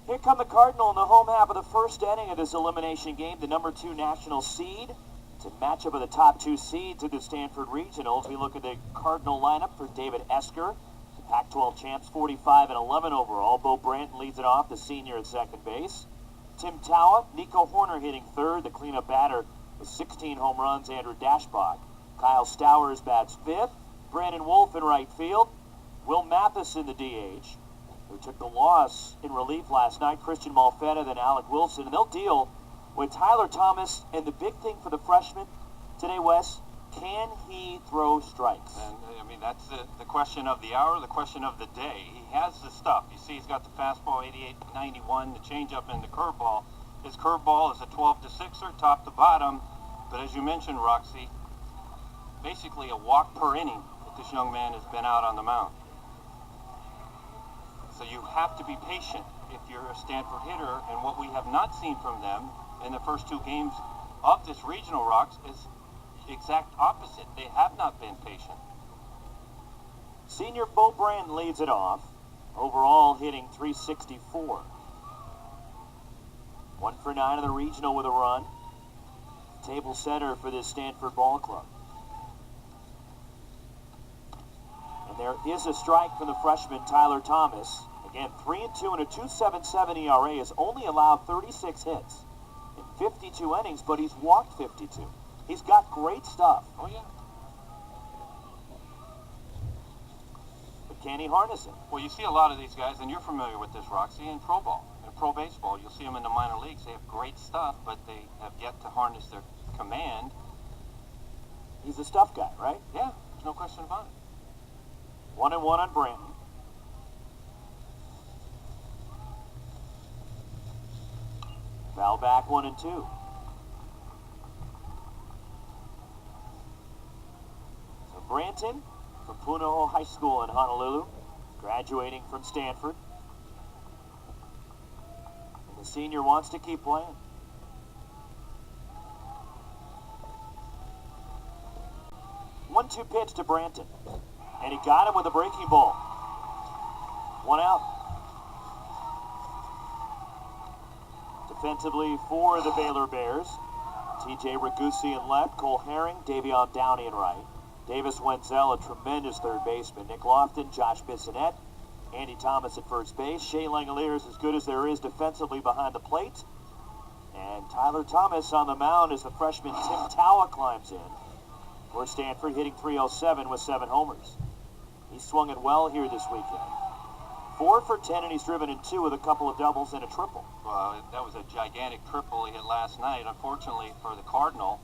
Here come the Cardinal in the home half of the first inning of this elimination game. The number 2 national seed to match up with the top 2 seeds of the Stanford Regionals. We look at the Cardinal lineup for David Esker, the Pac-12 champs, 45 and 11 overall. Bo Branton leads it off, the senior at second base. Tim Tawa, Nico Horner hitting third, the cleanup batter with 16 home runs, Andrew Dashbach. Kyle Stowers bats fifth. Brandon Wolf in right field. Will Mathis in the DH, who took the loss in relief last night. Christian Malfetta, then Alec Wilson. And they'll deal with Tyler Thomas. And the big thing for the freshman today, Wes, can he throw strikes? And, I mean, that's the question of the hour, the question of the day. He has the stuff. You see, he's got the fastball 88, 91, the changeup, and the curveball. His curveball is a 12 to 6er, top to bottom. But as you mentioned, Roxy, basically a walk per inning that this young man has been out on the mound. So you have to be patient if you're a Stanford hitter, and what we have not seen from them in the first 2 games of this regional, Rocks, is the exact opposite. They have not been patient. Senior Bo Branton leads it off, overall hitting .364. 1 for 9 in the regional with a run. Table center for this Stanford ball club. And there is a strike from the freshman Tyler Thomas. Again, 3-2 and a 2.77 ERA, has only allowed 36 hits in 52 innings, but he's walked 52. He's got great stuff. Oh, yeah. But can he harness it? Well, you see a lot of these guys, and you're familiar with this, Roxy, in pro ball. In pro baseball, you'll see them in the minor leagues. They have great stuff, but they have yet to harness their command. He's a stuff guy, right? Yeah, there's no question about it. 1-1 on Branton. Foul back 1-2. So Branton from Punahou High School in Honolulu, graduating from Stanford. And the senior wants to keep playing. 1-2 pitch to Branton. And he got him with a breaking ball. 1 out. Defensively for the Baylor Bears, TJ Ragusi in left, Cole Herring, Davion Downey in right. Davis Wenzel, a tremendous third baseman. Nick Lofton, Josh Bissonette, Andy Thomas at first base. Shea Langolier is as good as there is defensively behind the plate. And Tyler Thomas on the mound as the freshman Tim Tawa climbs in. For Stanford, hitting .307 with 7 homers. He's swung it well here this weekend. 4 for 10, and he's driven in 2 with a couple of doubles and a triple. Well, that was a gigantic triple he hit last night. Unfortunately for the Cardinal,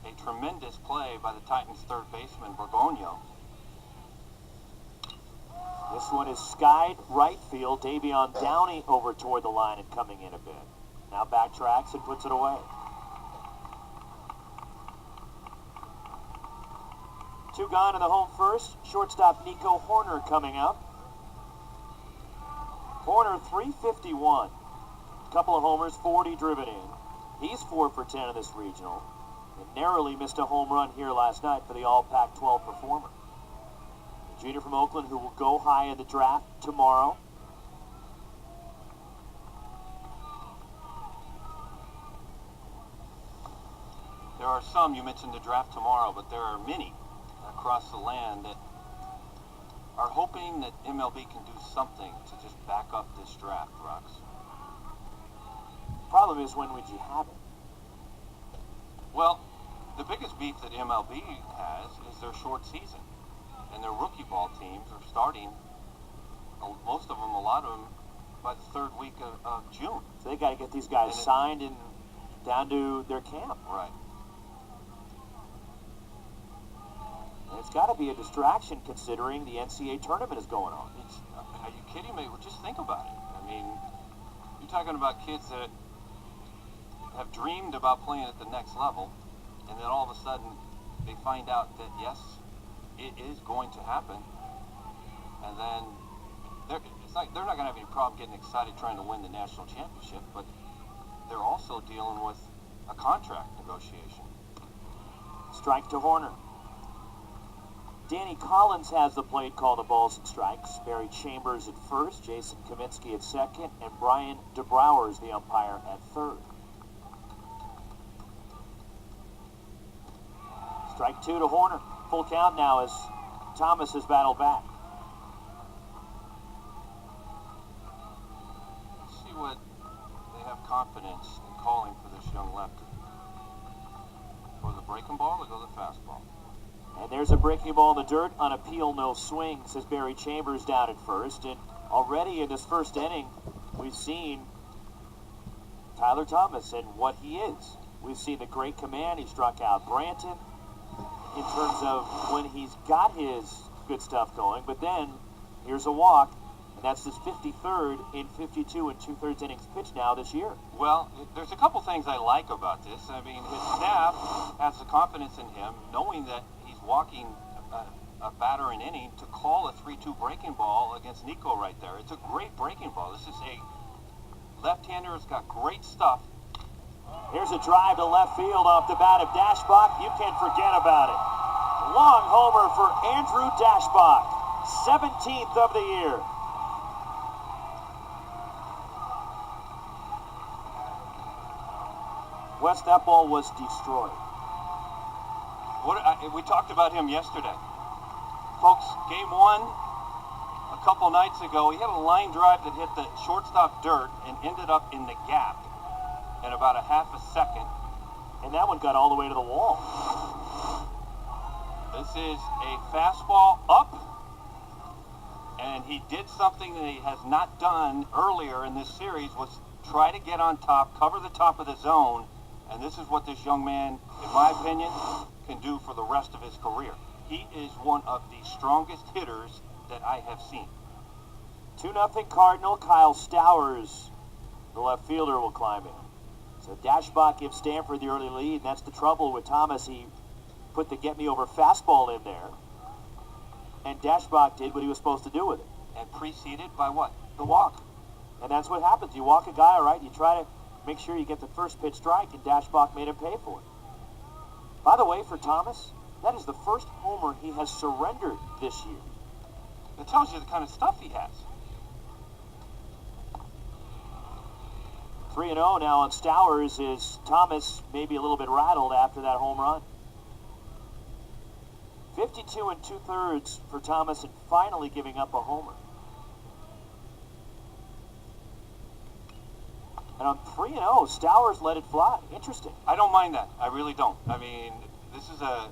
a tremendous play by the Titans' third baseman, Borgonio. This one is skied right field. Davion Downey over toward the line and coming in a bit. Now backtracks and puts it away. 2 gone in the home first. Shortstop Nico Horner coming up. Horner, .351. Couple of homers, 40 driven in. He's 4 for 10 in this regional. And narrowly missed a home run here last night for the All-Pac-12 performer. The junior from Oakland who will go high in the draft tomorrow. There are some, you mentioned the draft tomorrow, but there are many across the land that are hoping that MLB can do something to just back up this draft, Rox. Problem is, when would you have it? Well, the biggest beef that MLB has is their short season. And their rookie ball teams are starting, most of them, a lot of them, by the 3rd week of June. So they got to get these guys signed and down to their camp. Right. And it's got to be a distraction considering the NCAA tournament is going on. Are you kidding me? Well, just think about it. I mean, you're talking about kids that have dreamed about playing at the next level, and then all of a sudden they find out that, yes, it is going to happen. And then it's like they're not going to have any problem getting excited trying to win the national championship, but they're also dealing with a contract negotiation. Strike to Horner. Danny Collins has the plate call to balls and strikes. Barry Chambers at first, Jason Kaminsky at second, and Brian DeBrouwer is the umpire at third. Strike two to Horner. Full count now as Thomas has battled back. Let's see what they have confidence in calling for this young lefty. Go the breaking ball or go the fastball? And there's a breaking ball in the dirt. On appeal, no swing, says Barry Chambers down at first. And already in this first inning, we've seen Tyler Thomas and what he is. We've seen the great command. He struck out Branton in terms of when he's got his good stuff going. But then here's a walk, and that's his 53rd in 52 and 2/3 innings pitched now this year. Well, there's a couple things I like about this. I mean, his staff has the confidence in him, knowing that he's walking a batter an inning to call a 3-2 breaking ball against Nico right there. It's a great breaking ball. This is a left-hander who's got great stuff. Here's a drive to left field off the bat of Dashbach. You can't forget about it. Long homer for Andrew Dashbach, 17th of the year. West, that ball was destroyed. We talked about him yesterday. Folks, game one, a couple nights ago, he had a line drive that hit the shortstop dirt and ended up in the gap in about a half a second. And that one got all the way to the wall. This is a fastball up, and he did something that he has not done earlier in this series, was try to get on top, cover the top of the zone, and this is what this young man, in my opinion, can do for the rest of his career. He is one of the strongest hitters that I have seen. 2-0 Cardinal. Kyle Stowers, the left fielder, will climb in. So Dashbach gives Stanford the early lead, and that's the trouble with Thomas. He put the get-me-over fastball in there, and Dashbach did what he was supposed to do with it. And preceded by what? The walk. And that's what happens. You walk a guy, all right, and you try to make sure you get the first pitch strike, and Dashbach made him pay for it. By the way, for Thomas, that is the first homer he has surrendered this year. It tells you the kind of stuff he has. 3-0 now on Stowers. Is Thomas maybe a little bit rattled after that home run. 52 and 2/3 for Thomas, and finally giving up a homer. And on 3-0, Stowers let it fly. Interesting. I don't mind that. I really don't. I mean, this is a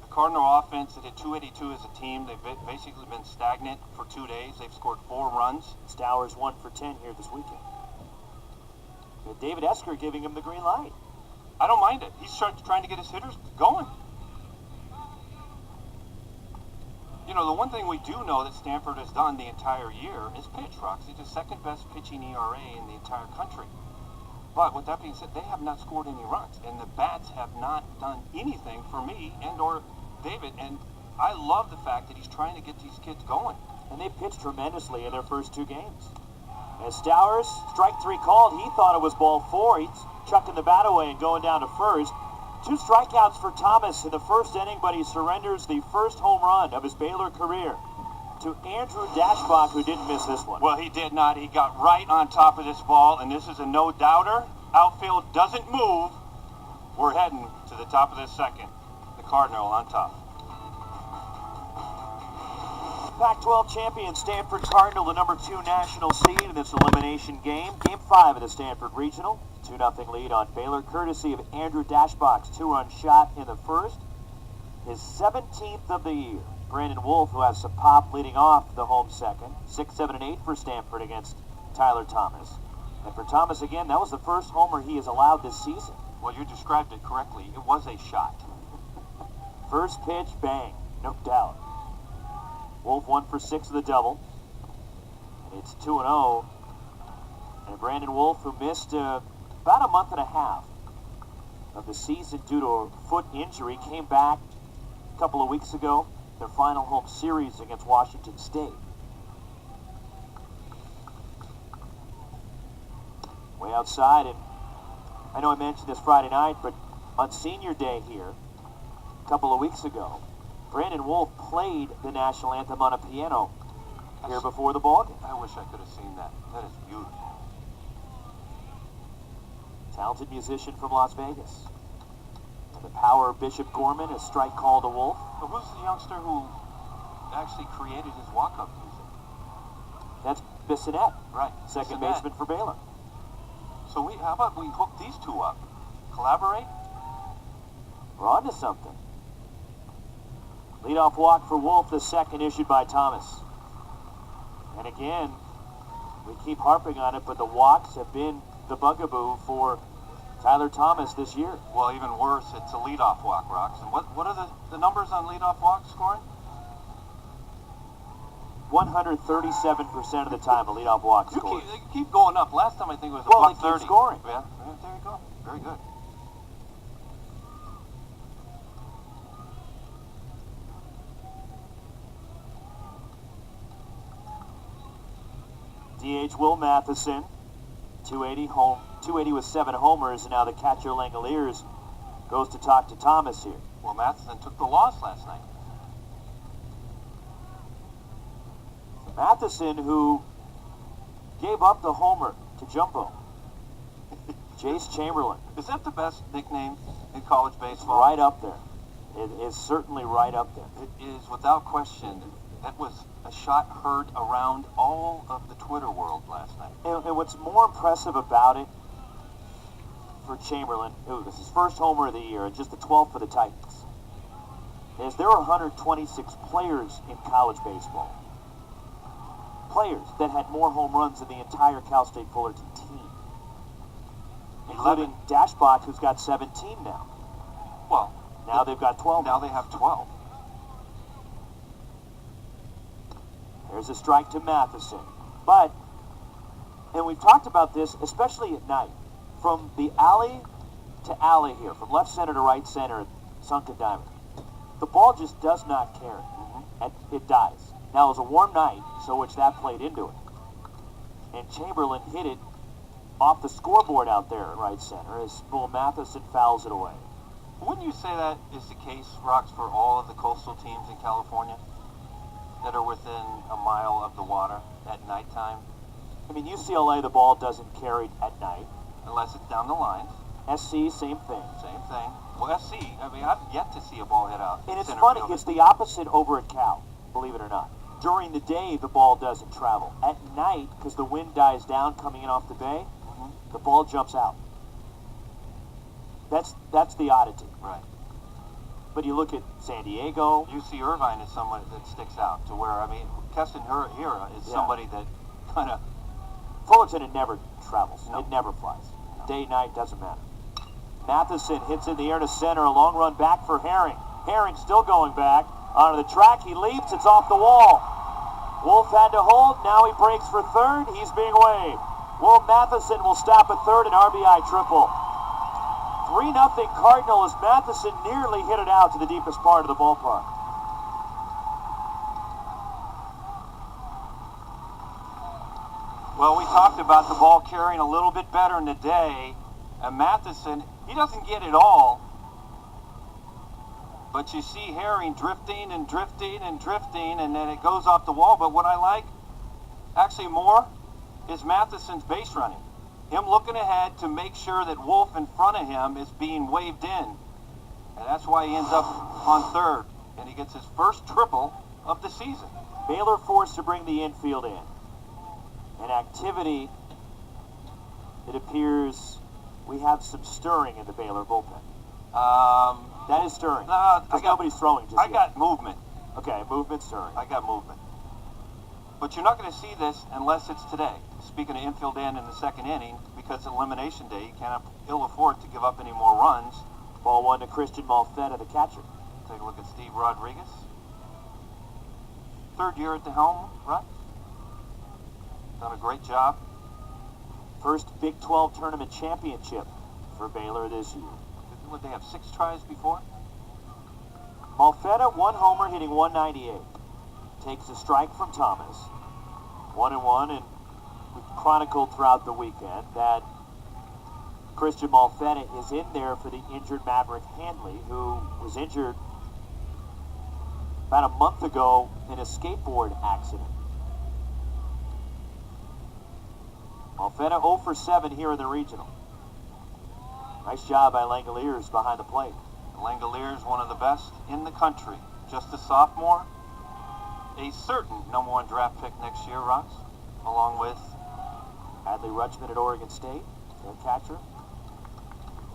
Cardinal offense that hit 282 as a team. They've basically been stagnant for 2 days. They've scored 4 runs. Stowers 1 for 10 here this weekend. But David Esker giving him the green light. I don't mind it. He's trying to get his hitters going. You know, the one thing we do know that Stanford has done the entire year is pitch. Roxy, the second best pitching ERA in the entire country. But with that being said, they have not scored any runs, and the bats have not done anything for me and or David. And I love the fact that he's trying to get these kids going. And they pitched tremendously in their first 2 games. As Stowers, strike 3 called, he thought it was ball 4. He's chucking the bat away and going down to first. 2 strikeouts for Thomas in the first inning, but he surrenders the first home run of his Baylor career to Andrew Dashbach, who didn't miss this one. Well, he did not. He got right on top of this ball, and this is a no-doubter. Outfield doesn't move. We're heading to the top of the second. The Cardinal on top. Pac-12 champion Stanford Cardinal, the number 2 national seed in this elimination game. Game 5 of the Stanford Regional. 2-0 lead on Baylor, courtesy of Andrew Dashbach's 2-run shot in the first. His 17th of the year. Brandon Wolf, who has some pop leading off the home second. 6, 7, and 8 for Stanford against Tyler Thomas. And for Thomas, again, that was the first homer he has allowed this season. Well, you described it correctly. It was a shot. First pitch, bang, no doubt. Wolf 1 for 6 of the double. And it's 2-0. And Brandon Wolf, who missed about a month and a half of the season due to a foot injury, came back a couple of weeks ago. Their final home series against Washington State. Way outside, and I know I mentioned this Friday night, but on Senior Day here, a couple of weeks ago, Brandon Wolf played the national anthem on a piano here before the ball game. I wish I could have seen that. That is beautiful. Talented musician from Las Vegas. And the power of Bishop Gorman, a strike call to Wolf. So who's the youngster who actually created his walk-up music? That's Bissonette, Right. second Bissonette. baseman for Baylor. So how about we hook these two up? Collaborate? We're on to something. Leadoff walk for Wolf, the second issued by Thomas. And again, we keep harping on it, but the walks have been the bugaboo for Tyler Thomas this year. Well, even worse, it's a leadoff walk, Rocks. And what are the numbers on leadoff walk scoring? 137% of the time a leadoff walk You scores. keep going up. Last time I think it was Well, a they keep 130. scoring. Yeah, there you go. Very good. DH Will Matheson, 280 with 7 homers, and now the catcher Langoliers goes to talk to Thomas here. Well, Matheson took the loss last night. Matheson, who gave up the homer to Jumbo. Jace Chamberlain, Is that the best nickname in college baseball? right up there. It is certainly right up there. It is without question. That was a shot heard around all of the Twitter world last night. And what's more impressive about it for Chamberlain, who this is his first homer of the year and just the 12th for the Titans, is there are 126 players in college baseball. Players that had more home runs than the entire Cal State Fullerton team. Including Dashbach, who's got 17 now. Well, Now they've got 12. now they have 12. There's a strike to Matheson. But, and we've talked about this, especially at night, from the alley to alley here, from left center to right center at Sunken Diamond, the ball just does not care. It dies. Now, it was a warm night, so which that played into it. And Chamberlain hit it off the scoreboard out there at right center as Will Matheson fouls it away. Wouldn't you say that is the case, Rocks, for all of the coastal teams in California that are within a mile of the water at nighttime? I mean, UCLA, the ball doesn't carry at night. Unless it's down the lines. SC, same thing. Same thing. Well, SC, I mean, I've yet to see a ball hit out. And it's center funny, field. it's the opposite over at Cal, believe it or not. During the day, the ball doesn't travel. At night, because the wind dies down coming in off the bay, the ball jumps out. That's the oddity. Right. But you look at San Diego. UC Irvine is someone that sticks out to where, I mean, Keston Hira is Yeah. somebody that kind of... Fullerton, it never travels. No. It never flies. Day, night, doesn't matter. Matheson hits in the air to center. A long run back for Herring. Herring still going back. Onto the track. He leaps. It's off the wall. Wolf had to hold. Now he breaks for third. He's being waved. Will Matheson will stop at third, an RBI triple. 3-0 Cardinal as Matheson nearly hit it out to the deepest part of the ballpark. Well, we talked about the ball carrying a little bit better in the day. And Matheson, he doesn't get it all. But you see Herring drifting and drifting and drifting, and then it goes off the wall. But what I like, actually more, is Matheson's base running. Him looking ahead to make sure that Wolf in front of him is being waved in. And that's why he ends up on third. And he gets his first triple of the season. Baylor forced to bring the infield in. An activity, it appears we have some stirring in the Baylor bullpen. That is stirring. Because nobody's throwing just I yet. got movement. Okay, movement stirring. I got movement. But you're not going to see this unless it's today. Speaking of infield in the second inning, because elimination day, you can't ill afford to give up any more runs. Ball one to Christian Malfetta, the catcher. Take a look at Steve Rodriguez. Third year at the helm, right? Done a great job. First Big 12 tournament championship for Baylor this year. Would they have 6 tries before? Malfetta, 1 homer, hitting 198. Takes a strike from Thomas. 1-1, and we chronicled throughout the weekend that Christian Malfetta is in there for the injured Maverick Handley, who was injured about a month ago in a skateboard accident. Malfetta 0 for 7 here in the regional. Nice job by Langoliers behind the plate. Langoliers, one of the best in the country. Just a sophomore, a certain #1 draft pick next year, Rox, along with Adley Rutschman at Oregon State, their catcher.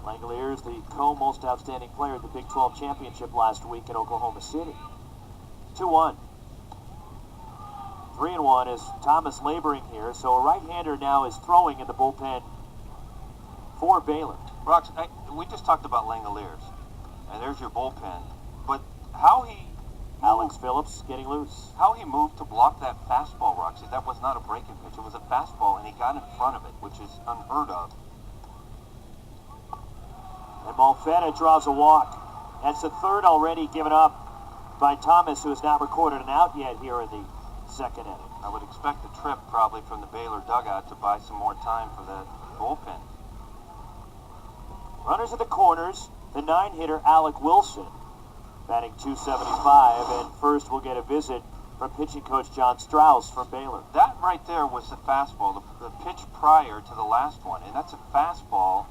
Langoliers, the co-most outstanding player at the Big 12 championship last week in Oklahoma City. 2-1. 3-1 is Thomas laboring here, so a right-hander now is throwing in the bullpen for Baylor. Rox, we just talked about Langoliers, and there's your bullpen, but how he Alex Phillips getting loose. How he moved to block that fastball, Roxy, that was not a breaking pitch. It was a fastball, and he got in front of it, which is unheard of. And Malfetta draws a walk. That's the third already given up by Thomas, who has not recorded an out yet here in the second inning. I would expect a trip probably from the Baylor dugout to buy some more time for the bullpen. Runners at the corners. The 9-hitter Alec Wilson, batting .275, and first we'll get a visit from pitching coach John Strauss from Baylor. That right there was the fastball, the pitch prior to the last one, and that's a fastball,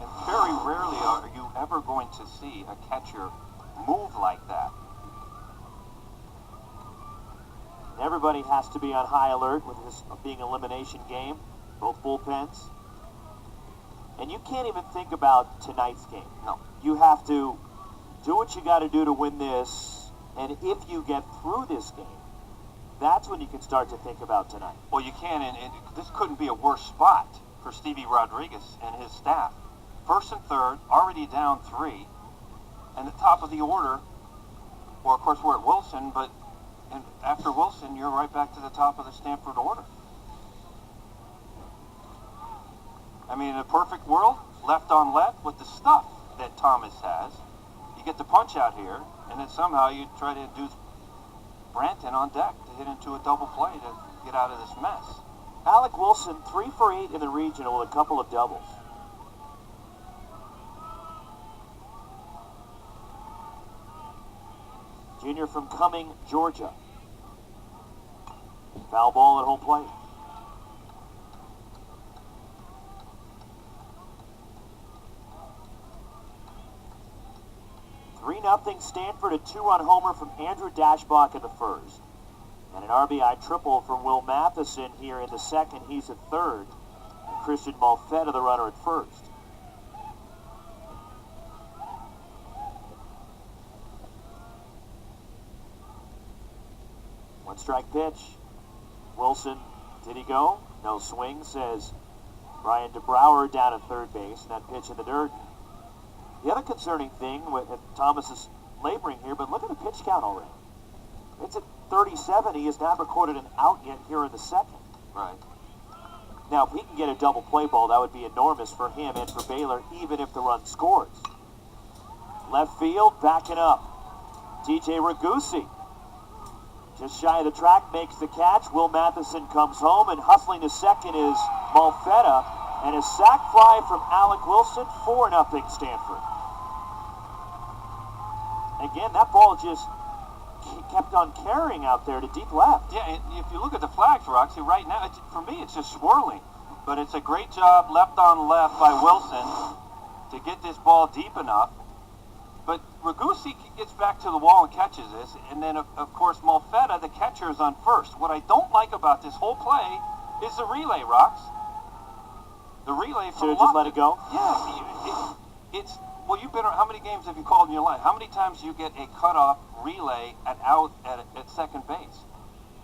and very rarely are you ever going to see a catcher move like that. Everybody has to be on high alert with this being an elimination game, both bullpens. And you can't even think about tonight's game. No. You have to do what you got to do to win this, and if you get through this game, that's when you can start to think about tonight. Well, you can, and this couldn't be a worse spot for Stevie Rodriguez and his staff. First and third, already down 3, and the top of the order, well, of course, we're at Wilson, but and after Wilson, you're right back to the top of the Stanford order. I mean, in a perfect world, left on left with the stuff that Thomas has, you get the punch out here, and then somehow you try to induce Branton on deck to hit into a double play to get out of this mess. Alec Wilson, 3 for 8 in the regional with a couple of doubles. Junior from Cumming, Georgia. Foul ball at home plate. Nothing Stanford, a 2-run homer from Andrew Dashbach in the first. And an RBI triple from Will Matheson here in the second. He's at third. And Christian Malfetta, the runner, at first. One strike pitch. Wilson, did he go? No swing, says Brian DeBrouwer down at third base. And that pitch in the dirt. The other concerning thing, Thomas is laboring here, but look at the pitch count already. It's at 37. He has not recorded an out yet here in the second. Right. Now, if he can get a double play ball, that would be enormous for him and for Baylor, even if the run scores. Left field, backing up. TJ Ragusi, just shy of the track, makes the catch. Will Matheson comes home, and hustling to second is Malfetta. And a sac fly from Alec Wilson, 4-0 Stanford. Again, that ball just kept on carrying out there to deep left. Yeah, and if you look at the flags, Roxy, right now, for me, it's just swirling. But it's a great job left on left by Wilson to get this ball deep enough. But Ragusi gets back to the wall and catches this. And then, of course, Malfetta, the catcher, is on first. What I don't like about this whole play is the relay, Rox. The relay from Should have just let it go? Yeah, it's well. You've been. How many games have you called in your life? How many times do you get a cutoff relay at second base?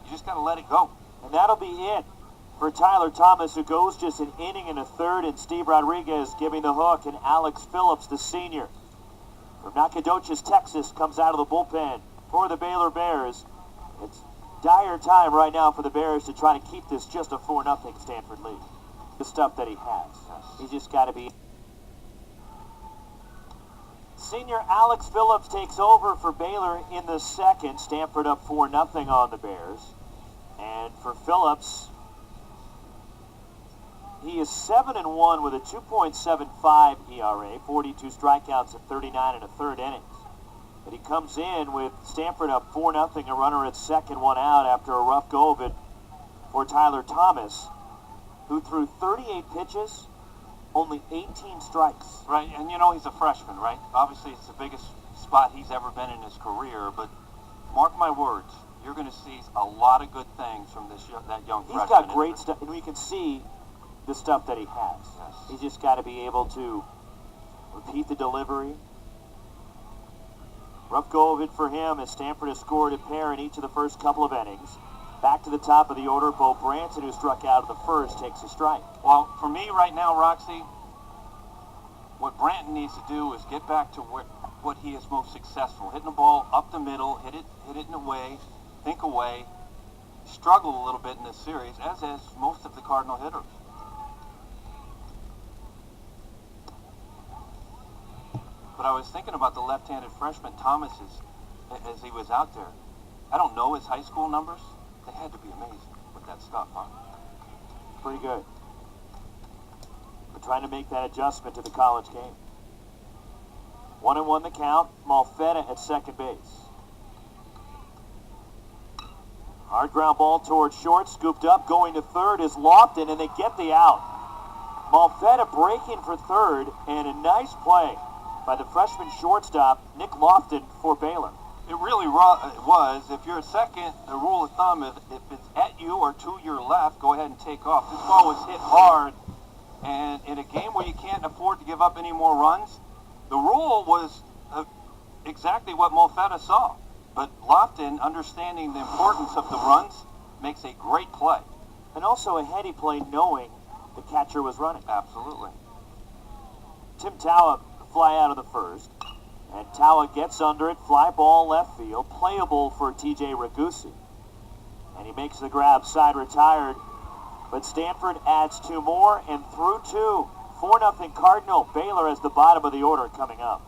You just got to let it go. And that'll be it for Tyler Thomas, who goes just an inning and a third, and Steve Rodriguez giving the hook, and Alex Phillips, the senior from Nacogdoches, Texas, comes out of the bullpen for the Baylor Bears. It's dire time right now for the Bears to try to keep this just a 4-0 Stanford lead. The stuff that he has. He's just got to be. Senior Alex Phillips takes over for Baylor in the second. Stanford up 4-0 on the Bears. And for Phillips, he is 7-1 with a 2.75 ERA, 42 strikeouts in 39 and a third innings. But he comes in with Stanford up 4-0, a runner at second, one out after a rough go of it for Tyler Thomas, who threw 38 pitches, only 18 strikes. Right, and you know he's a freshman, right? Obviously it's the biggest spot he's ever been in his career, but mark my words, you're going to see a lot of good things from that young freshman. He's got great stuff, and we can see the stuff that he has. Yes. He's just got to be able to repeat the delivery. Rough go of it for him as Stanford has scored a pair in each of the first couple of innings. Back to the top of the order, Bo Branson, who struck out of the first, takes a strike. Well, for me right now, Roxy, what Branton needs to do is get back to what he is most successful. Hitting the ball up the middle, hit it in a way, think away. Struggled a little bit in this series, as has most of the Cardinal hitters. But I was thinking about the left-handed freshman Thomas as he was out there. I don't know his high school numbers. They had to be amazing with that stuff, huh? Pretty good. We're trying to make that adjustment to the college game. 1-1 the count. Malfetta at second base. Hard ground ball towards short. Scooped up. Going to third is Lofton, and they get the out. Malfetta breaking for third, and a nice play by the freshman shortstop, Nick Lofton, for Baylor. It really was. If you're a second, the rule of thumb is if it's at you or to your left, go ahead and take off. This ball was hit hard, and in a game where you can't afford to give up any more runs, the rule was exactly what Malfetta saw. But Lofton, understanding the importance of the runs, makes a great play. And also a heady play knowing the catcher was running. Absolutely. Tim Taua fly out of the first. And Taua gets under it, fly ball left field, playable for TJ Ragusi. And he makes the grab, side retired. But Stanford adds two more, and through two. 4-0 Cardinal. Baylor as the bottom of the order coming up.